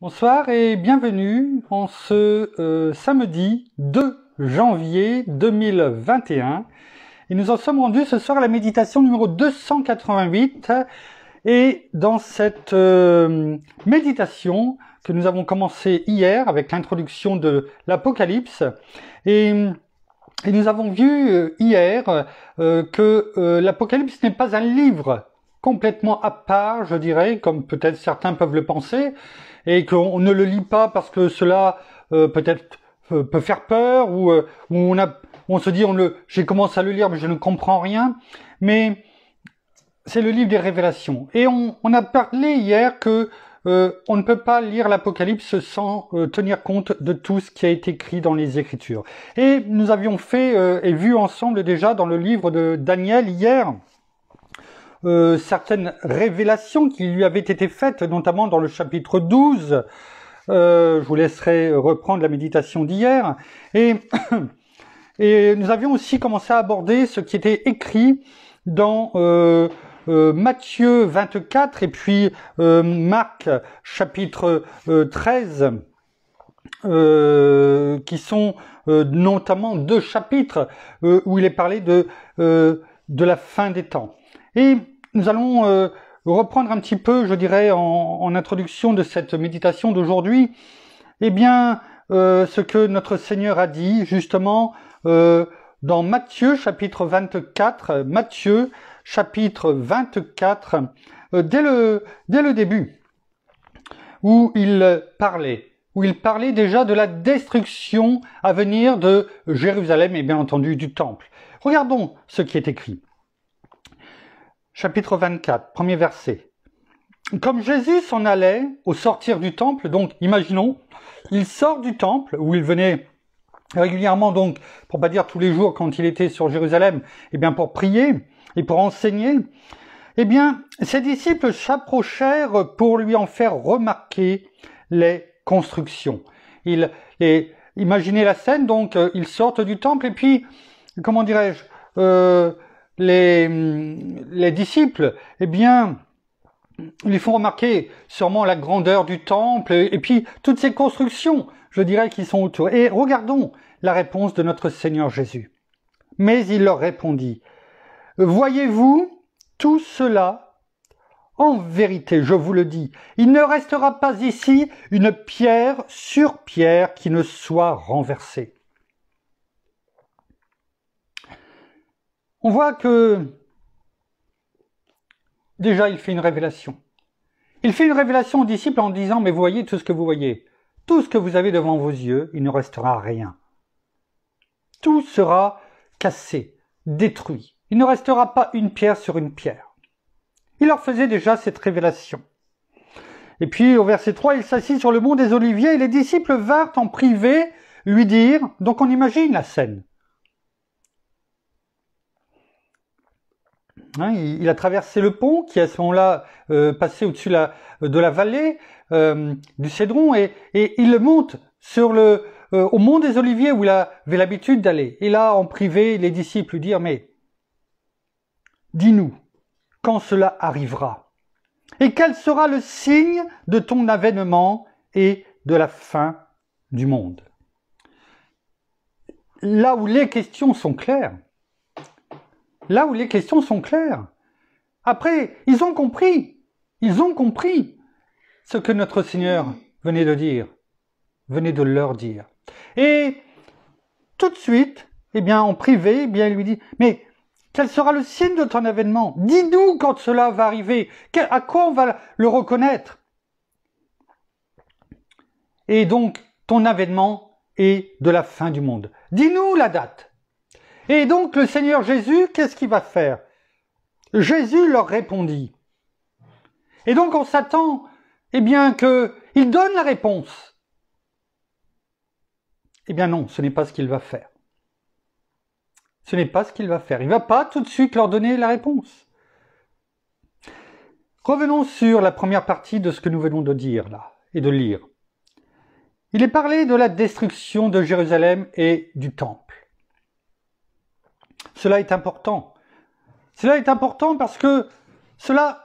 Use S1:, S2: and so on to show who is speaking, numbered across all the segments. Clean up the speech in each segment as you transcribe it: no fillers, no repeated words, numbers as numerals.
S1: Bonsoir et bienvenue en ce samedi 2 janvier 2021. Et nous en sommes rendus ce soir à la méditation numéro 288. Et dans cette méditation que nous avons commencé hier avec l'introduction de l'Apocalypse, et nous avons vu hier que l'Apocalypse n'est pas un livre complètement à part, je dirais, comme peut-être certains peuvent le penser, et qu'on ne le lit pas parce que cela peut-être peut faire peur, ou on se dit j'ai commencé à le lire mais je ne comprends rien, mais c'est le livre des révélations. Et on a parlé hier que on ne peut pas lire l'Apocalypse sans tenir compte de tout ce qui a été écrit dans les Écritures. Et nous avions fait et vu ensemble déjà dans le livre de Daniel hier certaines révélations qui lui avaient été faites, notamment dans le chapitre 12. Je vous laisserai reprendre la méditation d'hier. Et nous avions aussi commencé à aborder ce qui était écrit dans Matthieu 24 et puis Marc chapitre 13, qui sont notamment deux chapitres où il est parlé de la fin des temps. Et nous allons reprendre un petit peu, je dirais, en introduction de cette méditation d'aujourd'hui, eh bien, ce que notre Seigneur a dit, justement, dans Matthieu, chapitre 24, Matthieu, chapitre 24, dès le début, où il parlait déjà de la destruction à venir de Jérusalem et bien entendu du temple. Regardons ce qui est écrit. Chapitre 24, premier verset. Comme Jésus s'en allait au sortir du temple, donc imaginons, il sort du temple où il venait régulièrement, donc pour pas dire tous les jours quand il était sur Jérusalem, eh bien pour prier et pour enseigner, eh bien ses disciples s'approchèrent pour lui en faire remarquer les constructions. Imaginez la scène, donc ils sortent du temple et puis, comment dirais-je, les disciples, eh bien, ils lui font remarquer sûrement la grandeur du temple et puis toutes ces constructions, je dirais, qui sont autour. Et regardons la réponse de notre Seigneur Jésus. Mais il leur répondit, « Voyez-vous tout cela? En vérité, je vous le dis, il ne restera pas ici une pierre sur pierre qui ne soit renversée. » On voit que déjà il fait une révélation. Il fait une révélation aux disciples en disant, mais voyez tout ce que vous voyez, tout ce que vous avez devant vos yeux, il ne restera rien. Tout sera cassé, détruit. Il ne restera pas une pierre sur une pierre. Il leur faisait déjà cette révélation. Et puis au verset 3, il s'assit sur le mont des Oliviers et les disciples vinrent en privé lui dire, donc on imagine la scène. Il a traversé le pont qui à ce moment-là passait au-dessus de la vallée du Cédron et il monte au mont des Oliviers où il avait l'habitude d'aller. Et là, en privé, les disciples lui dirent, mais dis-nous quand cela arrivera et quel sera le signe de ton avènement et de la fin du monde. Là où les questions sont claires. Là où les questions sont claires. Après, ils ont compris ce que notre Seigneur venait de dire, venait de leur dire. Et tout de suite, eh bien, en privé, eh bien, il lui dit, mais quel sera le signe de ton avènement? Dis-nous quand cela va arriver. À quoi on va le reconnaître? Et donc, ton avènement est de la fin du monde. Dis-nous la date. Et donc le Seigneur Jésus, qu'est-ce qu'il va faire? Jésus leur répondit. Et donc on s'attend, eh bien, qu'il donne la réponse. Eh bien non, ce n'est pas ce qu'il va faire. Ce n'est pas ce qu'il va faire. Il ne va pas tout de suite leur donner la réponse. Revenons sur la première partie de ce que nous venons de dire là, et de lire. Il est parlé de la destruction de Jérusalem et du temple. Cela est important. Cela est important parce que cela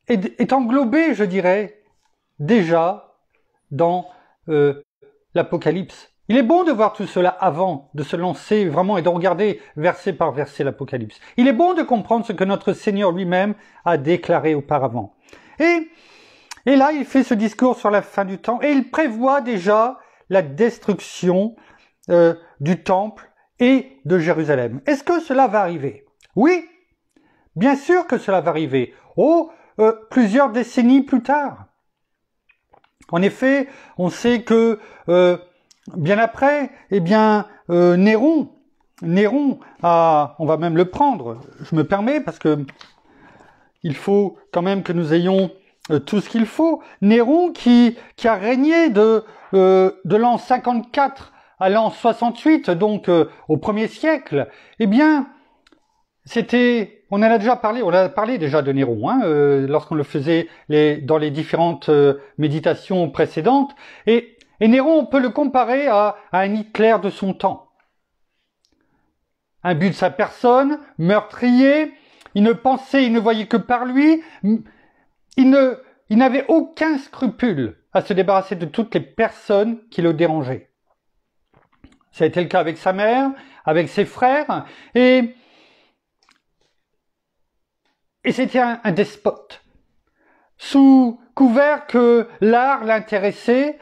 S1: est englobé, je dirais, déjà dans l'Apocalypse. Il est bon de voir tout cela avant de se lancer vraiment et de regarder verset par verset l'Apocalypse. Il est bon de comprendre ce que notre Seigneur lui-même a déclaré auparavant. Et là, il fait ce discours sur la fin du temps et il prévoit déjà la destruction du temple et de Jérusalem. Est-ce que cela va arriver? Oui, bien sûr que cela va arriver. Plusieurs décennies plus tard. En effet, on sait que bien après, Néron on va même le prendre, je me permets, parce que il faut quand même que nous ayons tout ce qu'il faut. Néron qui a régné de l'an 54 à l'an 68, donc au 1er siècle, on a parlé déjà de Néron, lorsqu'on le faisait dans les différentes méditations précédentes. Et Néron, on peut le comparer à un Hitler de son temps. Imbu de sa personne, meurtrier, il ne voyait que par lui, il n'avait aucun scrupule à se débarrasser de toutes les personnes qui le dérangeaient. Ça a été le cas avec sa mère, avec ses frères, et c'était un despote. Sous couvert que l'art l'intéressait,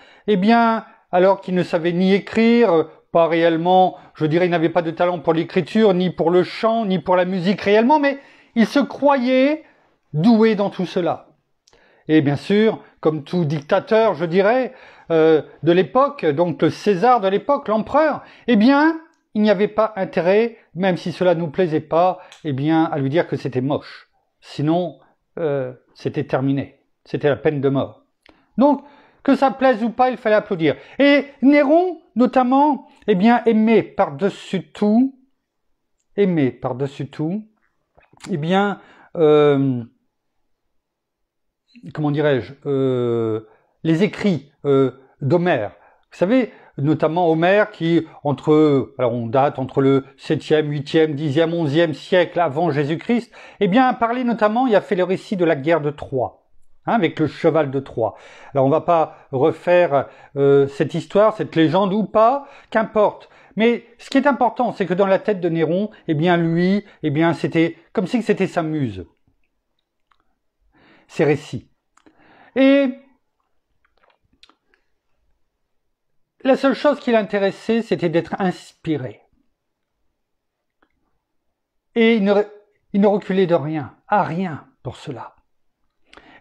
S1: alors qu'il ne savait ni écrire, pas réellement, je dirais, il n'avait pas de talent pour l'écriture, ni pour le chant, ni pour la musique réellement, mais il se croyait doué dans tout cela. Et bien sûr, comme tout dictateur, je dirais, de l'époque, donc le César de l'époque, l'empereur, il n'y avait pas intérêt, même si cela ne nous plaisait pas, à lui dire que c'était moche. Sinon, c'était terminé. C'était la peine de mort. Donc, que ça plaise ou pas, il fallait applaudir. Et Néron, notamment, aimait par-dessus tout, comment dirais-je, les écrits d'Homère. Vous savez, notamment Homère qui, on date entre le 7e, 8e, 10e, 11e siècle avant Jésus-Christ, parlait notamment, il a fait le récit de la guerre de Troie, avec le cheval de Troie. Alors on va pas refaire cette histoire, cette légende ou pas, qu'importe. Mais ce qui est important, c'est que dans la tête de Néron, lui, c'était comme si c'était sa muse. Ses récits. Et la seule chose qui l'intéressait, c'était d'être inspiré. Et il ne reculait de rien, à rien pour cela.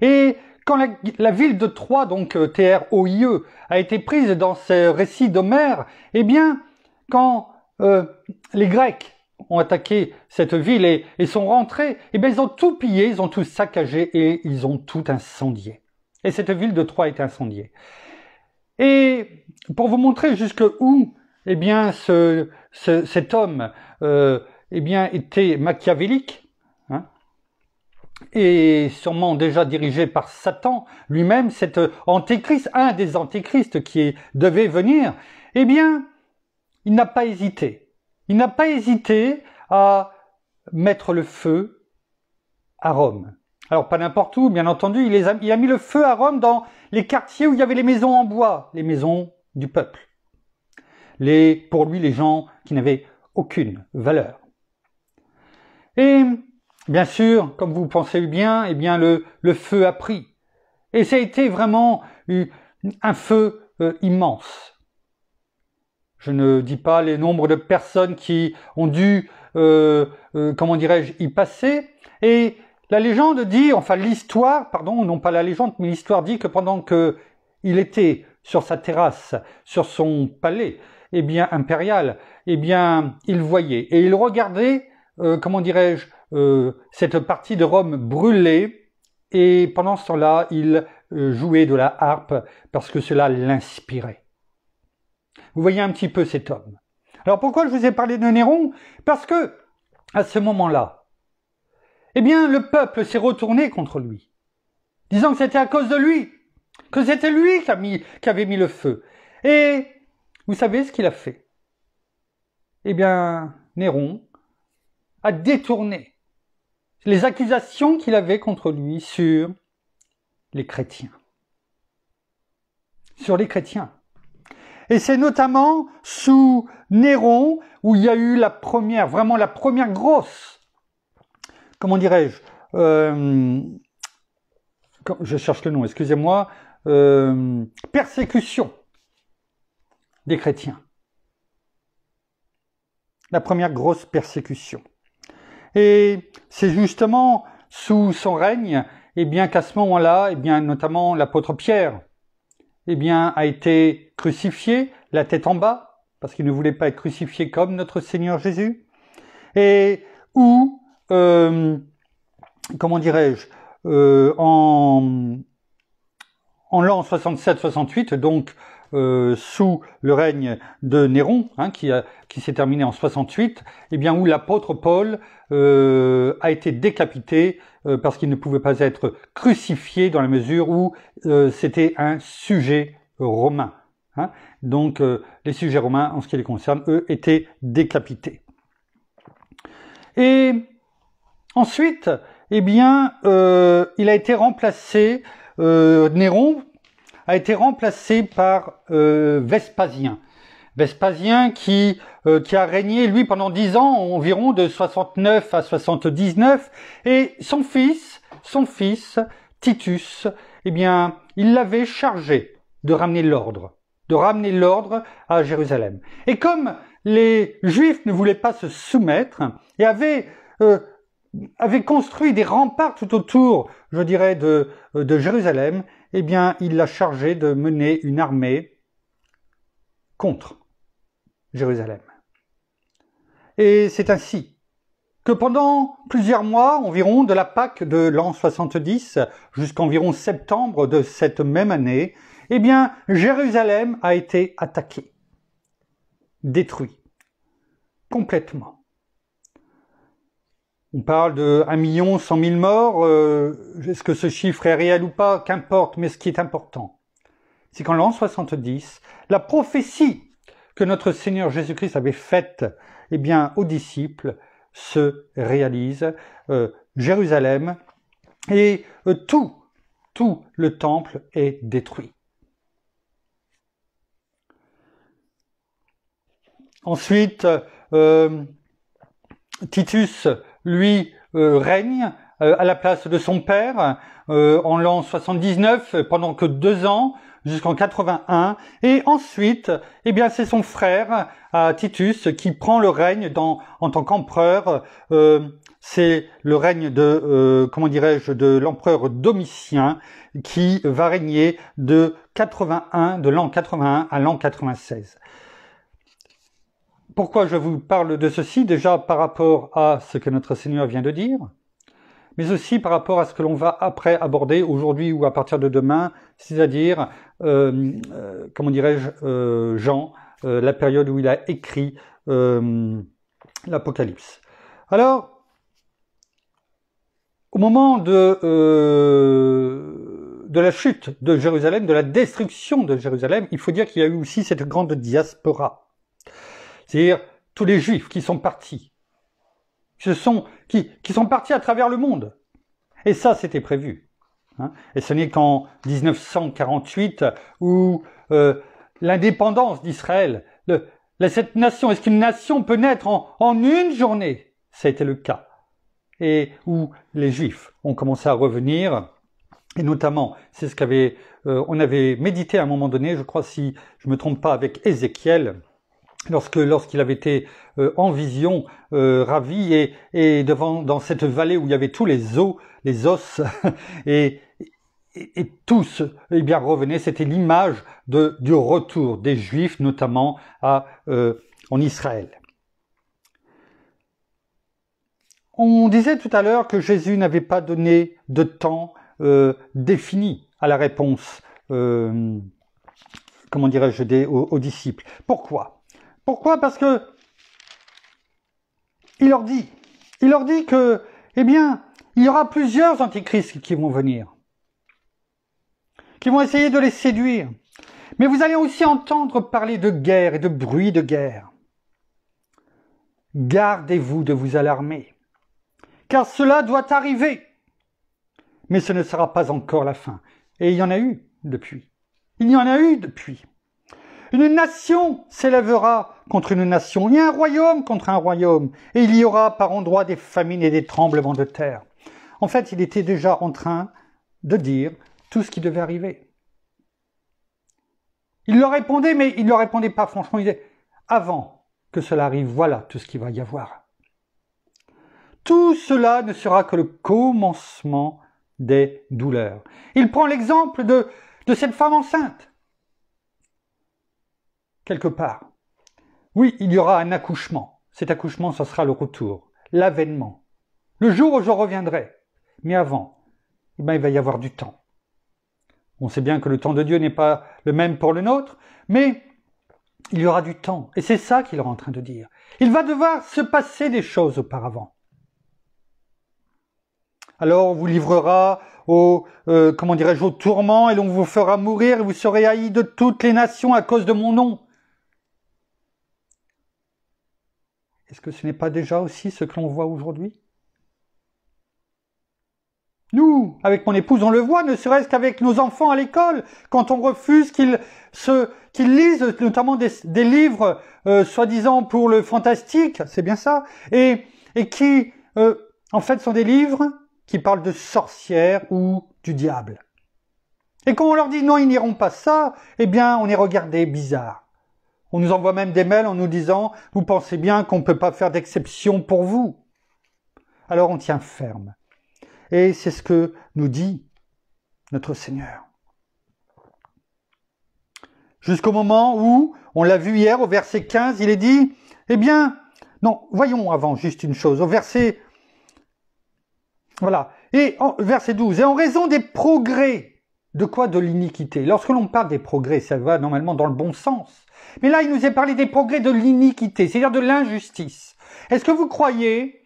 S1: Et quand la ville de Troie, donc T-R-O-I-E, a été prise dans ce récit d'Homère, quand les Grecs ont attaqué cette ville et sont rentrés, ils ont tout pillé, ils ont tout saccagé et ils ont tout incendié. Et cette ville de Troie est incendiée. Et pour vous montrer jusqu'où cet homme était machiavélique, et sûrement déjà dirigé par Satan lui-même, cet antéchrist, un des antéchrists qui devait venir, il n'a pas hésité. Il n'a pas hésité à mettre le feu à Rome. Alors pas n'importe où, bien entendu, il a mis le feu à Rome dans les quartiers où il y avait les maisons en bois, les maisons du peuple. Pour lui, les gens qui n'avaient aucune valeur. Et bien sûr, comme vous pensez bien, le feu a pris. Et ça a été vraiment un feu immense. Je ne dis pas les nombres de personnes qui ont dû, y passer. Et la légende dit, non pas la légende, mais l'histoire dit que pendant qu'il était sur sa terrasse, sur son palais, impérial, il voyait et il regardait, cette partie de Rome brûler, et pendant ce temps-là, il jouait de la harpe parce que cela l'inspirait. Vous voyez un petit peu cet homme. Alors pourquoi je vous ai parlé de Néron? Parce que, à ce moment-là, le peuple s'est retourné contre lui, disant que c'était à cause de lui, que c'était lui qui avait mis le feu. Et vous savez ce qu'il a fait? Néron a détourné les accusations qu'il avait contre lui sur les chrétiens. sur les chrétiens. Et c'est notamment sous Néron où il y a eu la première, vraiment la première grosse, comment dirais-je, je cherche le nom, excusez-moi, persécution des chrétiens. La première grosse persécution. Et c'est justement sous son règne, eh bien qu'à ce moment-là, eh bien notamment l'apôtre Pierre, eh bien a été crucifié, la tête en bas, parce qu'il ne voulait pas être crucifié comme notre Seigneur Jésus, et où, comment dirais-je, en l'an 67-68, donc sous le règne de Néron, qui s'est terminé en 68, eh bien où l'apôtre Paul a été décapité parce qu'il ne pouvait pas être crucifié dans la mesure où c'était un sujet romain. Donc les sujets romains, en ce qui les concerne, eux, étaient décapités. Et ensuite, eh bien, il a été remplacé, Néron a été remplacé par Vespasien. Vespasien qui a régné, lui, pendant 10 ans, environ de 69 à 79, et son fils, Titus, eh bien, il l'avait chargé de ramener l'ordre à Jérusalem. Et comme les Juifs ne voulaient pas se soumettre et avaient construit des remparts tout autour, je dirais, de Jérusalem, eh bien, il l'a chargé de mener une armée contre Jérusalem. Et c'est ainsi que pendant plusieurs mois, environ de la Pâque de l'an 70 jusqu'environ septembre de cette même année, eh bien, Jérusalem a été attaquée, détruite, complètement. On parle de 1 100 000 morts, est-ce que ce chiffre est réel ou pas? Qu'importe, mais ce qui est important, c'est qu'en l'an 70, la prophétie que notre Seigneur Jésus-Christ avait faite, eh bien, aux disciples, se réalise. Jérusalem et tout le temple est détruit. Ensuite, Titus, lui, règne à la place de son père en l'an 79 pendant que 2 ans jusqu'en 81, et ensuite, eh bien, c'est son frère Titus qui prend le règne en tant qu'empereur. C'est le règne de comment dirais-je, de l'empereur Domitien qui va régner de l'an 81 à l'an 96. Pourquoi je vous parle de ceci? Déjà par rapport à ce que notre Seigneur vient de dire, mais aussi par rapport à ce que l'on va après aborder aujourd'hui ou à partir de demain, c'est-à-dire, comment dirais-je, Jean, la période où il a écrit l'Apocalypse. Alors, au moment de la chute de Jérusalem, de la destruction de Jérusalem, il faut dire qu'il y a eu aussi cette grande diaspora. C'est-à-dire tous les Juifs qui sont partis, qui sont partis à travers le monde. Et ça, c'était prévu. Et ce n'est qu'en 1948 où l'indépendance d'Israël, cette nation, est-ce qu'une nation peut naître en une journée? Ça a été le cas. Et où les Juifs ont commencé à revenir, et notamment, c'est ce on avait médité à un moment donné, je crois, si je me trompe pas, avec Ézéchiel, lorsqu'il avait été en vision, ravi, et dans cette vallée où il y avait tous les os, et tous, eh bien, revenaient. C'était l'image du retour des Juifs, notamment en Israël. On disait tout à l'heure que Jésus n'avait pas donné de temps défini à la réponse, comment dirais-je, aux disciples. Pourquoi? Parce que il leur dit que, eh bien, il y aura plusieurs antichrists qui vont venir, qui vont essayer de les séduire. Mais vous allez aussi entendre parler de guerre et de bruit de guerre. Gardez-vous de vous alarmer, car cela doit arriver. Mais ce ne sera pas encore la fin. Et il y en a eu depuis. Il y en a eu depuis. Une nation s'élèvera contre une nation, et un royaume contre un royaume, et il y aura par endroits des famines et des tremblements de terre. En fait, il était déjà en train de dire tout ce qui devait arriver. Il leur répondait, mais il ne leur répondait pas franchement. Il disait, avant que cela arrive, voilà tout ce qu'il va y avoir. Tout cela ne sera que le commencement des douleurs. Il prend l'exemple de cette femme enceinte. Quelque part. Oui, il y aura un accouchement. Cet accouchement, ce sera le retour, l'avènement. Le jour où je reviendrai. Mais avant, il va y avoir du temps. On sait bien que le temps de Dieu n'est pas le même pour le nôtre, mais il y aura du temps. Et c'est ça qu'il est en train de dire. Il va devoir se passer des choses auparavant. Alors on vous livrera au tourment, et l'on vous fera mourir, et vous serez haïs de toutes les nations à cause de mon nom. Est-ce que ce n'est pas déjà aussi ce que l'on voit aujourd'hui? Nous, avec mon épouse, on le voit, ne serait-ce qu'avec nos enfants à l'école, quand on refuse qu'ils lisent notamment des livres soi-disant pour le fantastique, c'est bien ça, et qui, en fait, sont des livres qui parlent de sorcières ou du diable. Et quand on leur dit non, ils n'iront pas ça, eh bien, on est regardé bizarre. On nous envoie même des mails en nous disant « Vous pensez bien qu'on ne peut pas faire d'exception pour vous ?» Alors on tient ferme. Et c'est ce que nous dit notre Seigneur. Jusqu'au moment où, on l'a vu hier au verset 15, il est dit « Eh bien, non, voyons avant juste une chose. Au verset, voilà, et verset 12. « Et en raison des progrès, de quoi? De l'iniquité. » Lorsque l'on parle des progrès, ça va normalement dans le bon sens. Mais là, il nous est parlé des progrès de l'iniquité, c'est-à-dire de l'injustice. Est-ce que vous croyez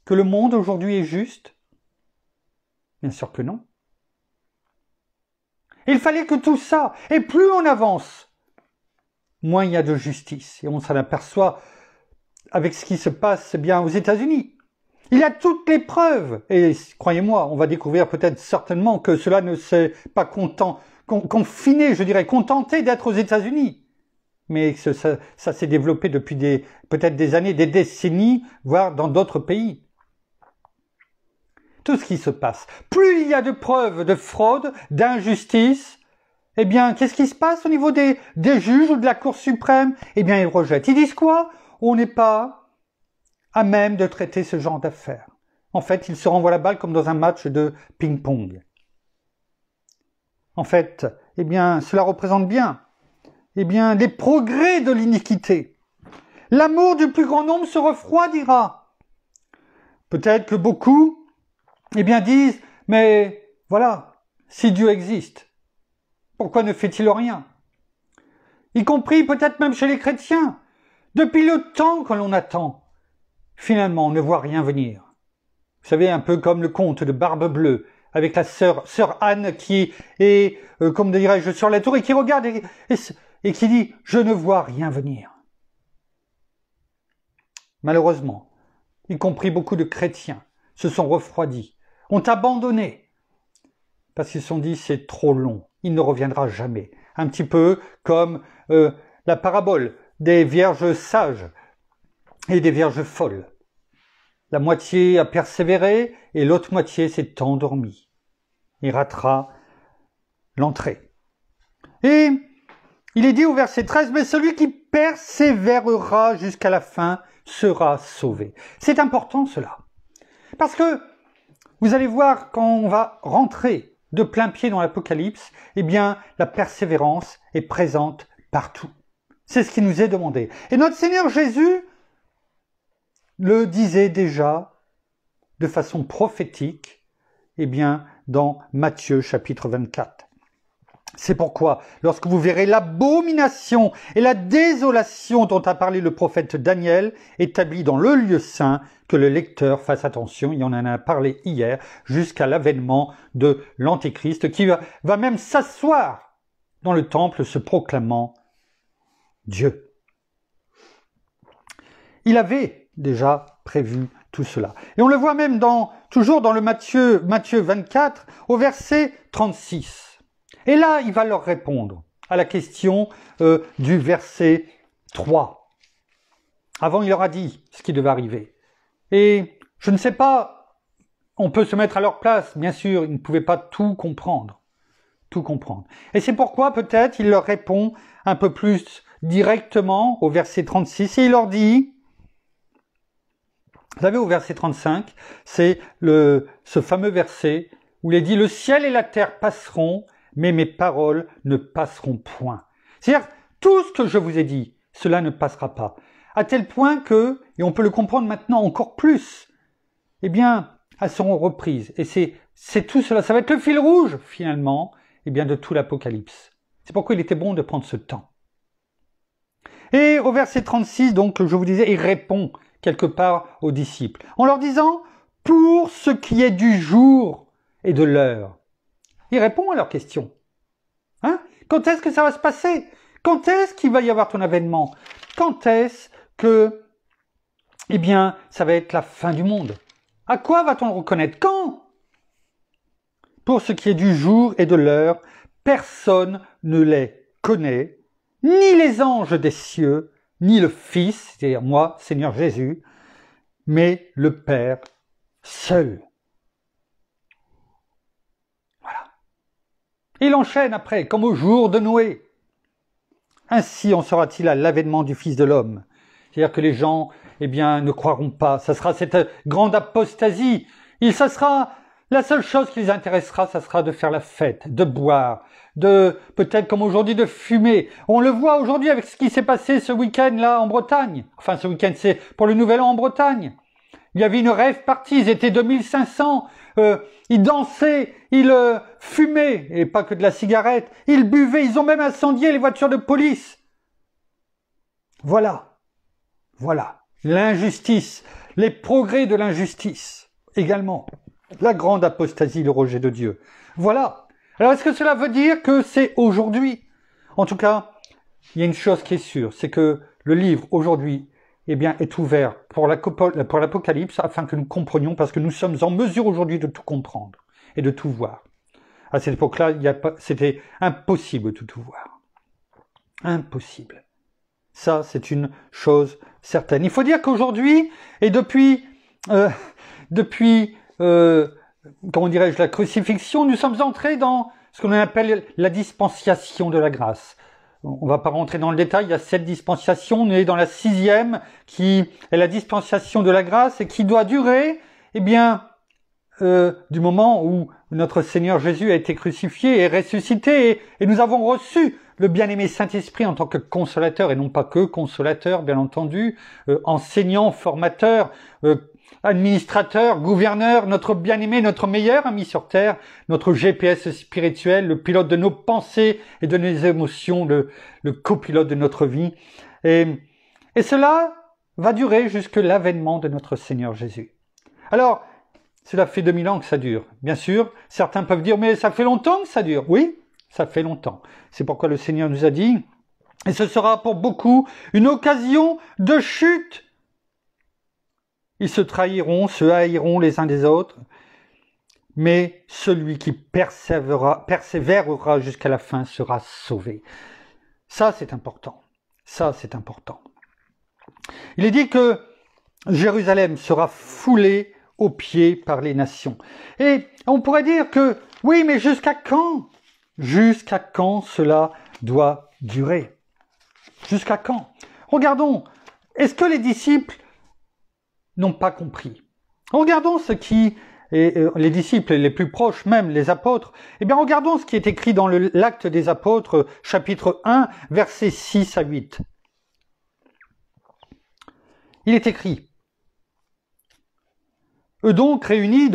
S1: que le monde aujourd'hui est juste? Bien sûr que non. Il fallait que tout ça, et plus on avance, moins il y a de justice. Et on s'en aperçoit avec ce qui se passe bien aux États-Unis. Il y a toutes les preuves, et croyez-moi, on va découvrir peut-être certainement que cela ne s'est pas contenté d'être aux États-Unis. Mais ça s'est développé depuis peut-être des années, des décennies, voire dans d'autres pays. Tout ce qui se passe. Plus il y a de preuves de fraude, d'injustice, eh bien, qu'est-ce qui se passe au niveau des juges ou de la Cour suprême? Eh bien, ils rejettent. Ils disent quoi? On n'est pas à même de traiter ce genre d'affaires. En fait, ils se renvoient la balle comme dans un match de ping-pong. En fait, eh bien, cela représente bien les progrès de l'iniquité. L'amour du plus grand nombre se refroidira. Peut-être que beaucoup, disent, mais voilà, si Dieu existe, pourquoi ne fait-il rien? Y compris peut-être même chez les chrétiens. Depuis le temps que l'on attend, finalement, on ne voit rien venir. Vous savez, un peu comme le conte de Barbe Bleue, avec la sœur Anne qui est, comme dirais-je, sur la tour et qui regarde et qui dit « Je ne vois rien venir ». Malheureusement, y compris beaucoup de chrétiens, se sont refroidis, ont abandonné, parce qu'ils se sont dit « C'est trop long, il ne reviendra jamais ». Un petit peu comme la parabole des vierges sages et des vierges folles. La moitié a persévéré et l'autre moitié s'est endormie. Il ratera l'entrée. Et il est dit au verset 13, « Mais celui qui persévérera jusqu'à la fin sera sauvé. » C'est important cela. Parce que vous allez voir quand on va rentrer de plein pied dans l'Apocalypse, eh bien la persévérance est présente partout. C'est ce qui nous est demandé. Et notre Seigneur Jésus le disait déjà de façon prophétique, dans Matthieu chapitre 24. C'est pourquoi, lorsque vous verrez l'abomination et la désolation dont a parlé le prophète Daniel, établi dans le lieu saint, que le lecteur fasse attention, il y en a parlé hier, jusqu'à l'avènement de l'Antéchrist, qui va même s'asseoir dans le temple se proclamant Dieu. Il avait déjà prévu tout cela. Et on le voit même toujours dans le Matthieu 24, au verset 36. Et là, il va leur répondre à la question du verset 3. Avant, il leur a dit ce qui devait arriver. Et je ne sais pas, on peut se mettre à leur place, bien sûr, ils ne pouvaient pas tout comprendre. Tout comprendre. Et c'est pourquoi peut-être il leur répond un peu plus directement au verset 36 et il leur dit, vous savez au verset 35, c'est ce fameux verset où il est dit « Le ciel et la terre passeront, mais mes paroles ne passeront point. » C'est-à-dire, tout ce que je vous ai dit, cela ne passera pas. À tel point que, et on peut le comprendre maintenant encore plus, eh bien, elles seront reprises. Et c'est tout cela, ça va être le fil rouge, finalement, eh bien, de tout l'Apocalypse. C'est pourquoi il était bon de prendre ce temps. Et au verset 36, donc, je vous disais, il répond quelque part aux disciples, en leur disant, pour ce qui est du jour et de l'heure. Il répond à leurs questions. Hein? Quand est-ce que ça va se passer? Quand est-ce qu'il va y avoir ton avènement? Quand est-ce que, eh bien, ça va être la fin du monde? À quoi va-t-on le reconnaître? Quand? Pour ce qui est du jour et de l'heure, personne ne les connaît, ni les anges des cieux, ni le Fils, c'est-à-dire moi, Seigneur Jésus, mais le Père seul. Voilà. Il enchaîne après, comme au jour de Noé. Ainsi en sera-t-il à l'avènement du Fils de l'homme. C'est-à-dire que les gens, eh bien, ne croiront pas. Ça sera cette grande apostasie. Ça sera la seule chose qui les intéressera, ça sera de faire la fête, de boire, de peut-être comme aujourd'hui de fumer. On le voit aujourd'hui avec ce qui s'est passé ce week-end là en Bretagne. Enfin, ce week-end, c'est pour le Nouvel An en Bretagne. Il y avait une rave party, ils étaient 2500. Ils dansaient, ils fumaient, et pas que de la cigarette. Ils buvaient, ils ont même incendié les voitures de police. Voilà. Voilà. L'injustice, les progrès de l'injustice également. La grande apostasie, le rejet de Dieu. Voilà. Alors, est-ce que cela veut dire que c'est aujourd'hui? En tout cas, il y a une chose qui est sûre, c'est que le livre, aujourd'hui, eh bien, est ouvert pour l'Apocalypse afin que nous comprenions, parce que nous sommes en mesure aujourd'hui de tout comprendre et de tout voir. À cette époque-là, c'était impossible de tout voir. Impossible. Ça, c'est une chose certaine. Il faut dire qu'aujourd'hui, et depuis comment dirais-je, la crucifixion, nous sommes entrés dans ce qu'on appelle la dispensation de la grâce. On ne va pas rentrer dans le détail, il y a 7 dispensations, on est dans la 6e qui est la dispensation de la grâce et qui doit durer, eh bien, du moment où notre Seigneur Jésus a été crucifié et ressuscité et nous avons reçu le bien-aimé Saint-Esprit en tant que consolateur et non pas que consolateur, bien entendu, enseignant, formateur, administrateur, gouverneur, notre bien-aimé, notre meilleur ami sur terre, notre GPS spirituel, le pilote de nos pensées et de nos émotions, le copilote de notre vie. Et cela va durer jusque l'avènement de notre Seigneur Jésus. Alors, cela fait 2000 ans que ça dure. Bien sûr, certains peuvent dire, mais ça fait longtemps que ça dure. Oui, ça fait longtemps. C'est pourquoi le Seigneur nous a dit, et ce sera pour beaucoup une occasion de chute. Ils se trahiront, se haïront les uns des autres, mais celui qui persévérera jusqu'à la fin sera sauvé. Ça, c'est important. Ça, c'est important. Il est dit que Jérusalem sera foulée aux pieds par les nations. Et on pourrait dire que, oui, mais jusqu'à quand? Jusqu'à quand cela doit durer? Jusqu'à quand? Regardons, est-ce que les disciples n'ont pas compris? Regardons ce qui, les disciples les plus proches même, les apôtres, eh bien regardons ce qui est écrit dans l'Acte des Apôtres, chapitre 1, versets 6 à 8. Il est écrit, eux donc réunis,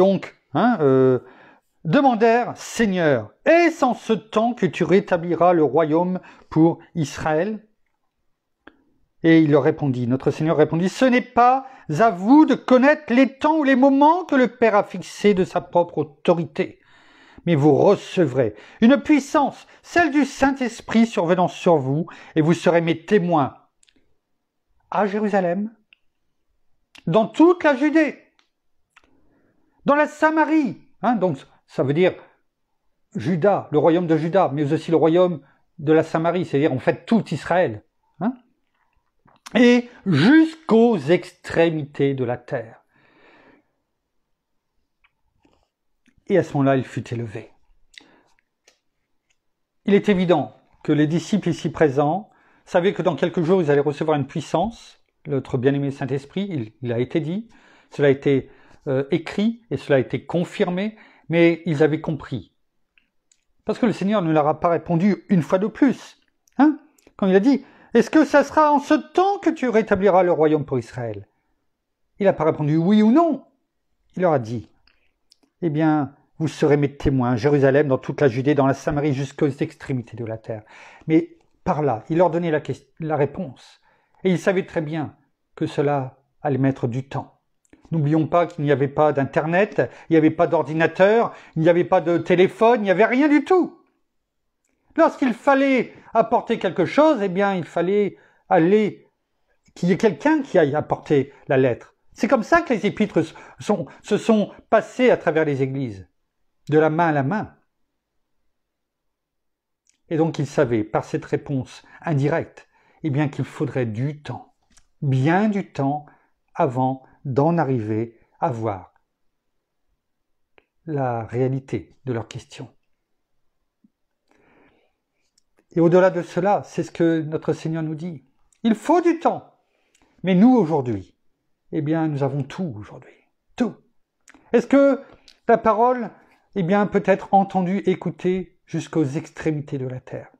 S1: demandèrent, Seigneur, est-ce en ce temps que tu rétabliras le royaume pour Israël? Et il leur répondit, notre Seigneur répondit, ce n'est pas à vous de connaître les temps ou les moments que le Père a fixés de sa propre autorité, mais vous recevrez une puissance, celle du Saint-Esprit survenant sur vous, et vous serez mes témoins à Jérusalem, dans toute la Judée, dans la Samarie, donc ça veut dire Juda, le royaume de Juda, mais aussi le royaume de la Samarie, c'est-à-dire en fait tout Israël, hein, et jusqu'aux extrémités de la terre. Et à ce moment-là, il fut élevé. Il est évident que les disciples ici présents savaient que dans quelques jours, ils allaient recevoir une puissance, notre bien-aimé Saint-Esprit, il a été dit, cela a été écrit et cela a été confirmé, mais ils avaient compris. Parce que le Seigneur ne leur a pas répondu une fois de plus. Hein, quand il a dit, est-ce que ça sera en ce temps que tu rétabliras le royaume pour Israël? Il n'a pas répondu oui ou non. Il leur a dit, eh bien, vous serez mes témoins, Jérusalem, dans toute la Judée, dans la Samarie, jusqu'aux extrémités de la terre. Mais par là, il leur donnait la réponse. Et ils savaient très bien que cela allait mettre du temps. N'oublions pas qu'il n'y avait pas d'Internet, il n'y avait pas d'ordinateur, il n'y avait pas de téléphone, il n'y avait rien du tout. Lorsqu'il fallait apporter quelque chose, eh bien, il fallait aller, qu'il y ait quelqu'un qui aille apporter la lettre. C'est comme ça que les épîtres se sont passées à travers les églises, de la main à la main. Et donc, ils savaient, par cette réponse indirecte, eh bien, qu'il faudrait du temps, bien du temps, avant d'en arriver à voir la réalité de leurs questions. Et au-delà de cela, c'est ce que notre Seigneur nous dit. Il faut du temps. Mais nous, aujourd'hui, eh bien, nous avons tout aujourd'hui. Tout. Est-ce que la parole, eh bien, peut être entendue, écoutée jusqu'aux extrémités de la terre?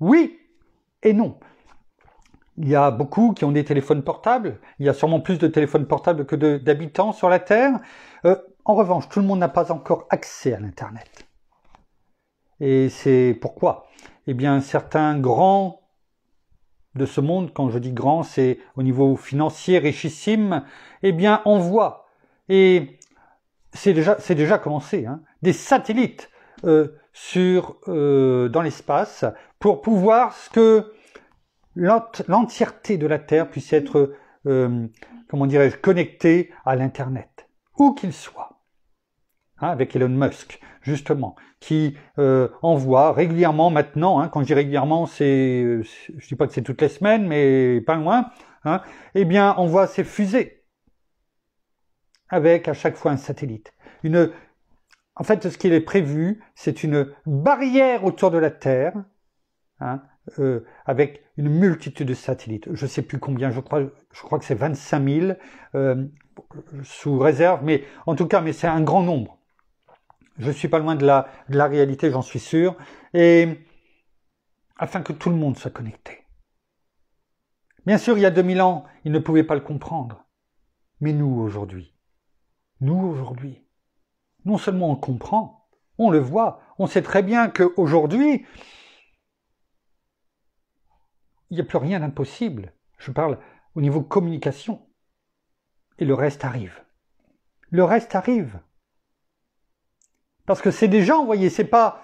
S1: Oui et non. Il y a beaucoup qui ont des téléphones portables. Il y a sûrement plus de téléphones portables que d'habitants sur la Terre. En revanche, tout le monde n'a pas encore accès à l'Internet. Et c'est pourquoi, eh bien, certains grands de ce monde, quand je dis grands, c'est au niveau financier, richissime, eh bien, envoient. Et c'est déjà commencé, hein, des satellites dans l'espace pour pouvoir que l'entièreté de la Terre puisse être, comment dirais-je, connectée à l'Internet, où qu'il soit. Hein, avec Elon Musk, justement, qui envoie régulièrement maintenant, hein, quand je dis régulièrement, je dis pas que c'est toutes les semaines, mais pas loin, hein, eh bien, envoie ses fusées, avec à chaque fois un satellite. En fait, ce qui est prévu, c'est une barrière autour de la Terre, hein, avec une multitude de satellites. Je ne sais plus combien, je crois que c'est 25 000 sous réserve, mais en tout cas, c'est un grand nombre. Je ne suis pas loin de la réalité, j'en suis sûr, et afin que tout le monde soit connecté. Bien sûr, il y a 2000 ans, ils ne pouvaient pas le comprendre, mais nous aujourd'hui, non seulement on comprend, on le voit, on sait très bien qu'aujourd'hui, il n'y a plus rien d'impossible. Je parle au niveau communication. Et le reste arrive. Le reste arrive. Parce que c'est déjà envoyé. C'est pas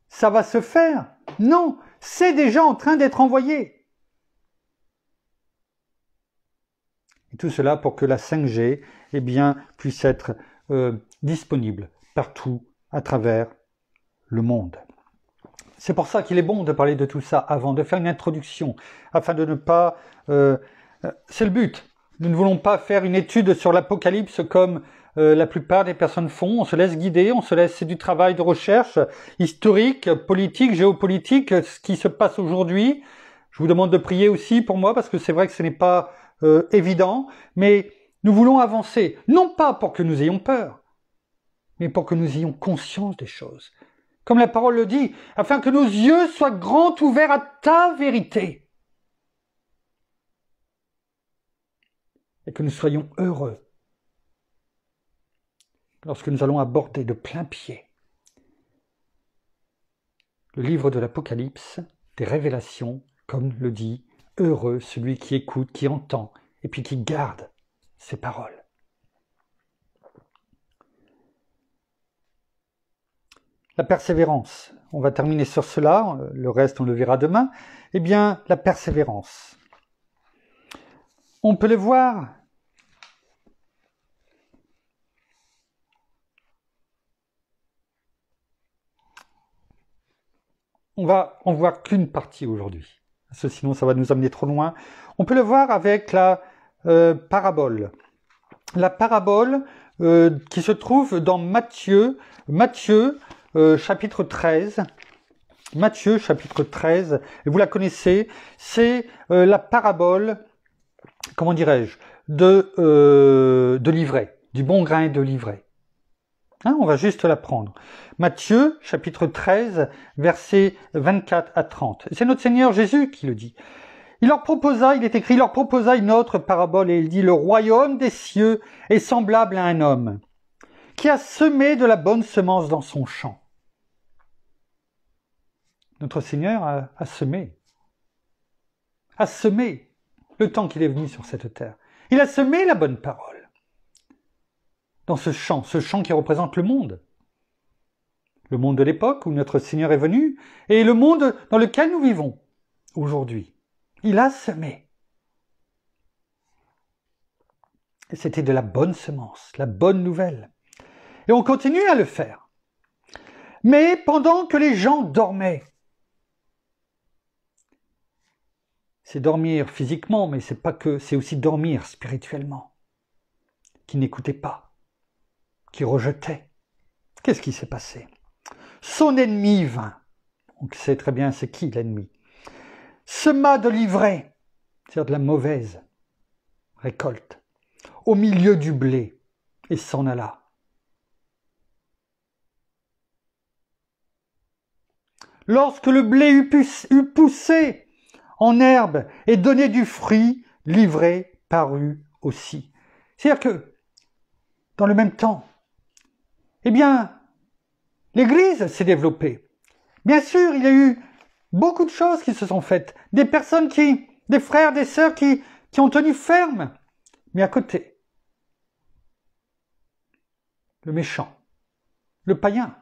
S1: ça va se faire. Non, c'est déjà en train d'être envoyé. Et tout cela pour que la 5G, eh bien, puisse être disponible partout à travers le monde. C'est pour ça qu'il est bon de parler de tout ça avant, de faire une introduction, afin de ne pas... c'est le but. Nous ne voulons pas faire une étude sur l'Apocalypse comme la plupart des personnes font. On se laisse guider, c'est du travail de recherche historique, politique, géopolitique, ce qui se passe aujourd'hui. Je vous demande de prier aussi pour moi, parce que c'est vrai que ce n'est pas évident, mais nous voulons avancer, non pas pour que nous ayons peur, mais pour que nous ayons conscience des choses. Comme la parole le dit, afin que nos yeux soient grands ouverts à ta vérité. Et que nous soyons heureux lorsque nous allons aborder de plein pied le livre de l'Apocalypse, des révélations, comme le dit, heureux celui qui écoute, qui entend, et puis qui garde ces paroles. La persévérance, on va terminer sur cela, le reste on le verra demain. Eh bien, la persévérance. On peut le voir on va en voir qu'une partie aujourd'hui. Parce que sinon, ça va nous amener trop loin. On peut le voir avec la parabole. La parabole qui se trouve dans Matthieu chapitre 13. Matthieu chapitre 13, et vous la connaissez, c'est la parabole, comment dirais-je, de l'ivraie, du bon grain de l'ivraie. Hein, on va juste la prendre. Matthieu chapitre 13, versets 24 à 30. C'est notre Seigneur Jésus qui le dit. Il est écrit, il leur proposa une autre parabole et il dit, le royaume des cieux est semblable à un homme qui a semé de la bonne semence dans son champ. Notre Seigneur a semé le temps qu'il est venu sur cette terre. Il a semé la bonne parole dans ce champ qui représente le monde de l'époque où notre Seigneur est venu et le monde dans lequel nous vivons aujourd'hui. Il a semé. Et c'était de la bonne semence, la bonne nouvelle. Et on continue à le faire. Mais pendant que les gens dormaient, c'est dormir physiquement, mais c'est aussi dormir spirituellement. Qui n'écoutait pas, qui rejetait. Qu'est-ce qui s'est passé? Son ennemi vint. On sait très bien c'est qui l'ennemi. Sema de l'ivraie, c'est-à-dire de la mauvaise récolte, au milieu du blé, et s'en alla. Lorsque le blé eut poussé en herbe et donné du fruit, l'ivraie parut aussi. C'est-à-dire que, dans le même temps, eh bien, l'Église s'est développée. Bien sûr, il y a eu beaucoup de choses qui se sont faites. Des personnes des frères, des sœurs qui ont tenu ferme. Mais à côté, le méchant, le païen,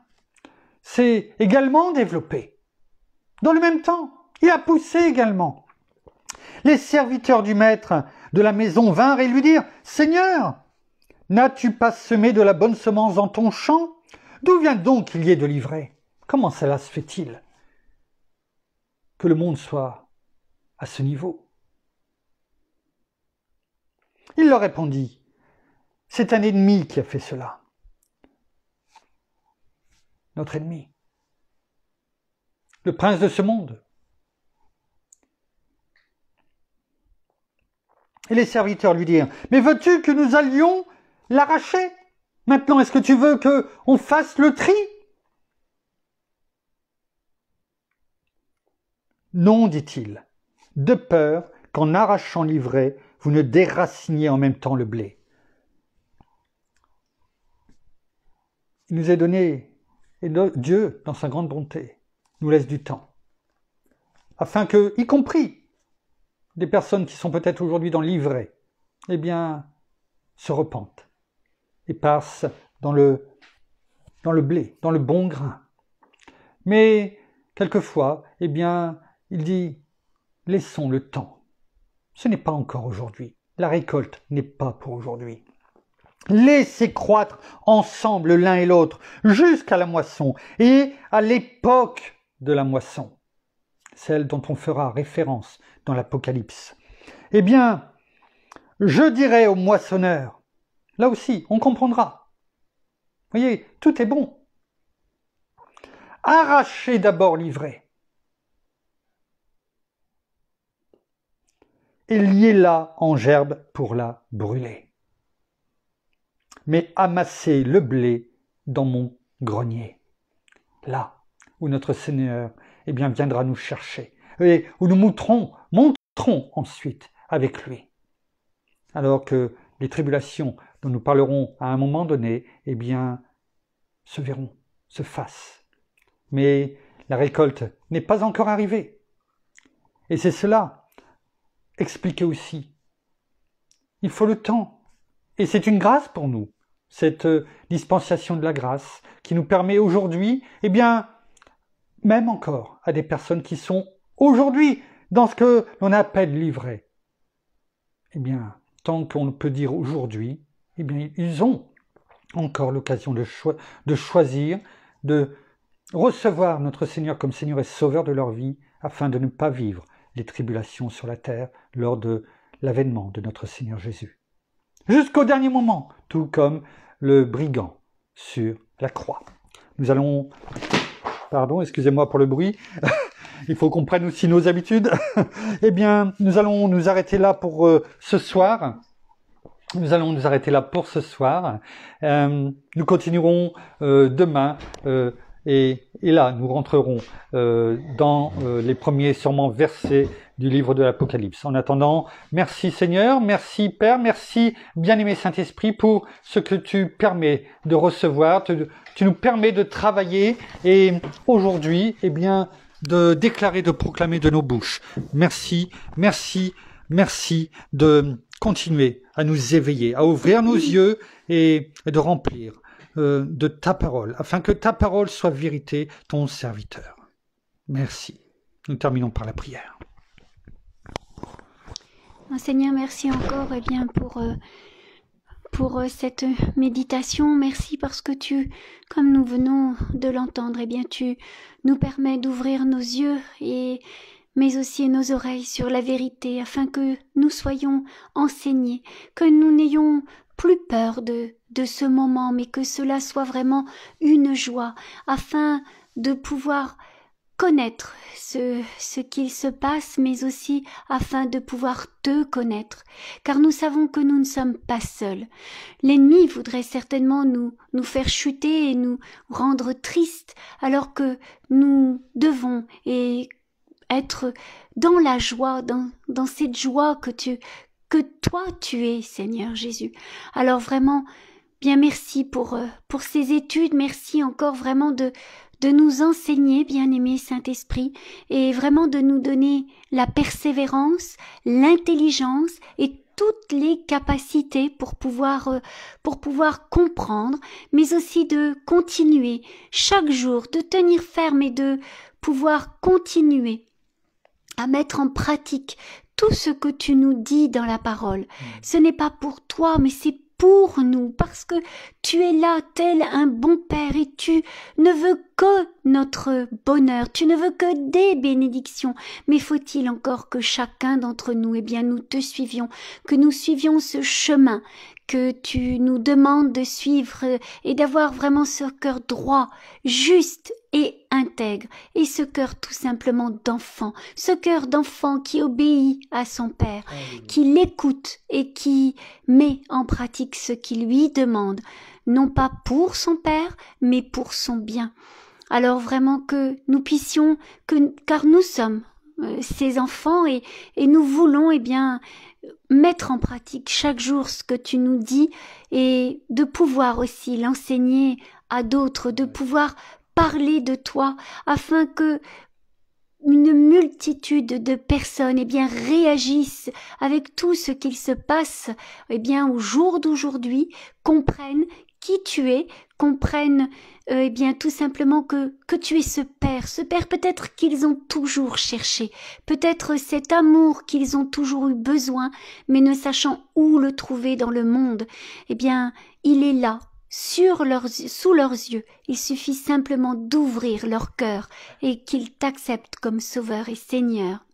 S1: s'est également développé. Dans le même temps, il a poussé également. Les serviteurs du maître de la maison vinrent et lui dirent, « Seigneur, n'as-tu pas semé de la bonne semence dans ton champ? D'où vient donc qu'il y ait de l'ivraie? Comment cela se fait-il que le monde soit à ce niveau? » Il leur répondit, « C'est un ennemi qui a fait cela. » Notre ennemi. Le prince de ce monde. Et les serviteurs lui dirent, « Mais veux-tu que nous allions l'arracher? Maintenant, est-ce que tu veux qu'on fasse le tri? » Non, dit-il, de peur qu'en arrachant l'ivraie, vous ne déraciniez en même temps le blé. Il nous est donné, et Dieu, dans sa grande bonté, nous laisse du temps, afin que, y compris des personnes qui sont peut-être aujourd'hui dans l'ivraie, eh bien, se repentent et passent dans le blé, dans le bon grain. Mais, quelquefois, eh bien, il dit, laissons le temps. Ce n'est pas encore aujourd'hui. La récolte n'est pas pour aujourd'hui. Laissez croître ensemble l'un et l'autre jusqu'à la moisson et à l'époque de la moisson, celle dont on fera référence dans l'Apocalypse. Eh bien, je dirai au moissonneur, là aussi, on comprendra. Vous voyez, tout est bon. Arrachez d'abord l'ivraie et liez-la en gerbe pour la brûler. Mais amassez le blé dans mon grenier, là où notre Seigneur eh bien, viendra nous chercher, et où nous monterons ensuite avec lui. Alors que les tribulations dont nous parlerons à un moment donné, eh bien, se verront, se fassent. Mais la récolte n'est pas encore arrivée. Et c'est cela, expliqué aussi. Il faut le temps. Et c'est une grâce pour nous, cette dispensation de la grâce, qui nous permet aujourd'hui, eh bien, même encore à des personnes qui sont aujourd'hui dans ce que l'on appelle l'ivraie. Eh bien, tant qu'on peut dire aujourd'hui, eh bien, ils ont encore l'occasion de choisir, de recevoir notre Seigneur comme Seigneur et Sauveur de leur vie, afin de ne pas vivre les tribulations sur la terre lors de l'avènement de notre Seigneur Jésus. Jusqu'au dernier moment, tout comme le brigand sur la croix. Nous allons... Pardon, excusez-moi pour le bruit. Il faut qu'on prenne aussi nos habitudes. Eh bien, nous allons nous arrêter là pour ce soir. Nous allons nous arrêter là pour ce soir. Nous continuerons demain et là, nous rentrerons dans les premiers sûrement versets du livre de l'Apocalypse. En attendant, merci Seigneur, merci Père, merci bien-aimé Saint-Esprit pour ce que tu permets de recevoir, tu nous permets de travailler et aujourd'hui, eh bien, de déclarer, de proclamer de nos bouches. Merci, merci, merci de continuer à nous éveiller, à ouvrir nos yeux et de remplir de ta parole, afin que ta parole soit vérité, ton serviteur. Merci. Nous terminons par la prière.
S2: Seigneur, merci encore pour cette méditation. Merci parce que tu, comme nous venons de l'entendre, tu nous permets d'ouvrir nos yeux mais aussi nos oreilles sur la vérité, afin que nous soyons enseignés, que nous n'ayons plus peur de ce moment, mais que cela soit vraiment une joie, afin de pouvoir connaître ce qu'il se passe, mais aussi afin de pouvoir te connaître, car nous savons que nous ne sommes pas seuls. L'ennemi voudrait certainement nous faire chuter et nous rendre tristes, alors que nous devons être dans la joie, dans cette joie que toi tu es, Seigneur Jésus. Alors vraiment, bien merci pour ces études, merci encore vraiment de nous enseigner, bien-aimé Saint-Esprit, et vraiment de nous donner la persévérance, l'intelligence et toutes les capacités pour pouvoir comprendre, mais aussi de continuer chaque jour, de tenir ferme et de pouvoir continuer à mettre en pratique tout ce que tu nous dis dans la parole. Ce n'est pas pour toi, mais c'est pour nous, parce que tu es là tel un bon Père et tu ne veux que notre bonheur, tu ne veux que des bénédictions, mais faut-il encore que chacun d'entre nous, nous te suivions, que nous suivions ce chemin que tu nous demandes de suivre et d'avoir vraiment ce cœur droit, juste et intègre, et ce cœur tout simplement d'enfant, ce cœur d'enfant qui obéit à son Père, qui l'écoute et qui met en pratique ce qu'il lui demande, non pas pour son Père, mais pour son bien. Alors vraiment que nous puissions, car nous sommes ces enfants et nous voulons mettre en pratique chaque jour ce que tu nous dis et de pouvoir aussi l'enseigner à d'autres, de pouvoir parler de toi afin que une multitude de personnes réagissent avec tout ce qu'il se passe au jour d'aujourd'hui, comprennent qui tu es, comprennent tout simplement que tu es ce Père peut-être qu'ils ont toujours cherché, peut-être cet amour qu'ils ont toujours eu besoin, mais ne sachant où le trouver dans le monde, il est là, sous leurs yeux. Il suffit simplement d'ouvrir leur cœur et qu'ils t'acceptent comme Sauveur et Seigneur.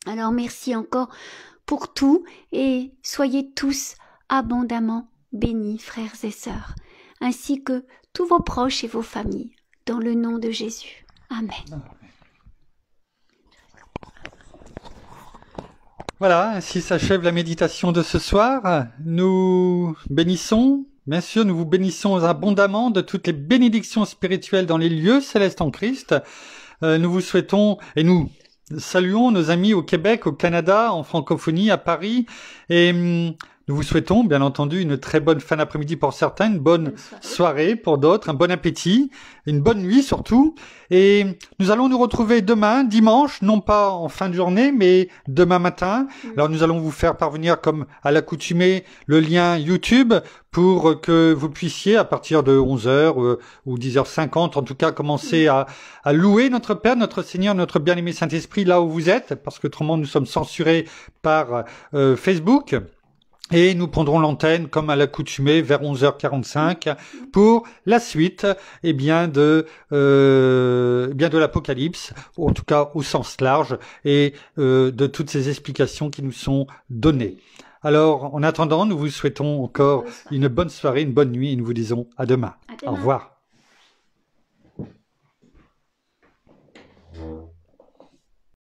S2: Alors merci encore pour tout et soyez tous abondamment bénis, frères et sœurs, ainsi que tous vos proches et vos familles, dans le nom de Jésus. Amen.
S1: Voilà, ainsi s'achève la méditation de ce soir. Nous bénissons, bien sûr, nous vous bénissons abondamment de toutes les bénédictions spirituelles dans les lieux célestes en Christ. Nous vous souhaitons, et nous saluons nos amis au Québec, au Canada, en francophonie, à Paris, et nous vous souhaitons, bien entendu, une très bonne fin d'après-midi pour certains, une bonne soirée pour d'autres, un bon appétit, une bonne nuit surtout. Et nous allons nous retrouver demain, dimanche, non pas en fin de journée, mais demain matin. Alors nous allons vous faire parvenir, comme à l'accoutumée, le lien YouTube pour que vous puissiez, à partir de 11h ou 10h50, en tout cas, commencer à louer notre Père, notre Seigneur, notre bien-aimé Saint-Esprit là où vous êtes, parce que autrement nous sommes censurés par Facebook. Et nous prendrons l'antenne comme à l'accoutumée vers 11h45 pour la suite, eh bien de l'Apocalypse, en tout cas au sens large, et de toutes ces explications qui nous sont données. Alors, en attendant, nous vous souhaitons encore une bonne soirée, une bonne nuit, et nous vous disons à demain. Au revoir.